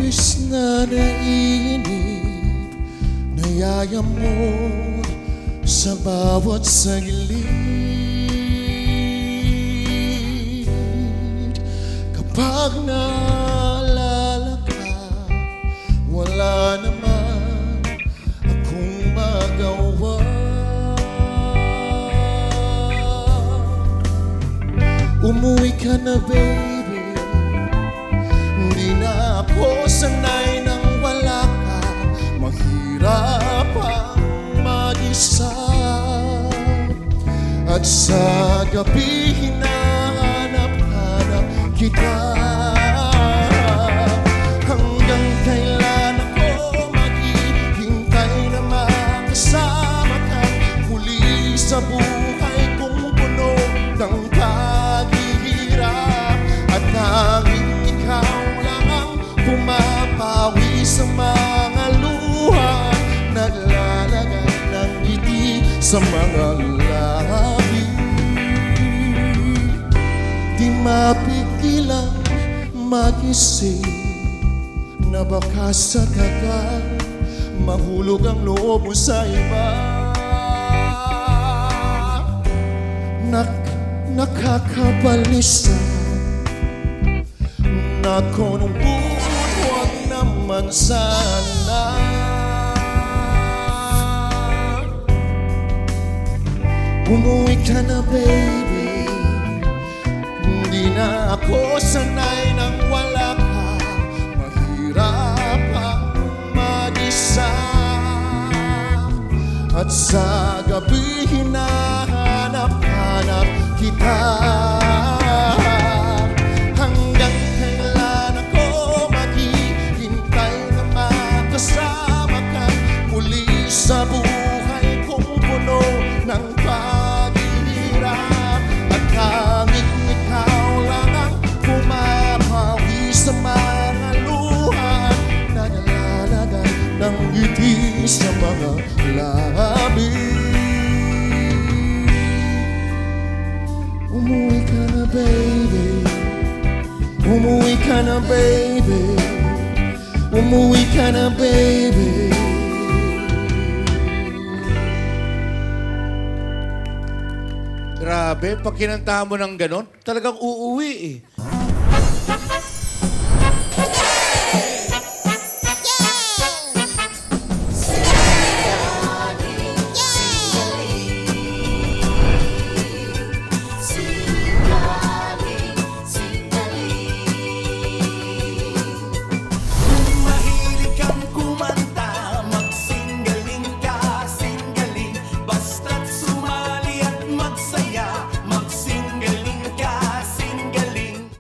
Labis na nainip, nayayamot sa bawat saglit. Kapag naalala ka, wala naman akong magawa. Umuwi ka na, baby. Hindi na ako sanay nang wala ka. Mahirap ang mag-isa. At sa gabi hinahanap-hanap kita. Hanggang kailan ako maghihintay na makasama ka muli sa buhay kong puno ng paghihirap. At tanging ikaw lang ang pumapawi sa mga luha, naglalagay ng ngiti sa mga labi. Di mapigilang mag-isip na baka sa tagal mahulog ang loob mo sa iba. Nakakabalisa na ko nung buod, huwag naman sana. Umuwi ka na, baby. Hindi na ako sanay nang wala ka. Mahirap ang mag-isa. At sa gabi hinahanap-hanap kita. Hanggang kailan ako maghihintay na makasama ka muli sa buhay kong puno ng paghihirap. At tanging ikaw lang ang pumapawi sa mga luha, naglalagay ng ngiti sa mga labi. Umuwi ka na, baby. Umuwi ka na, baby. Umuwi ka na, baby. Grabe, pag kinantahan mo ng ganon, talagang uuwi eh.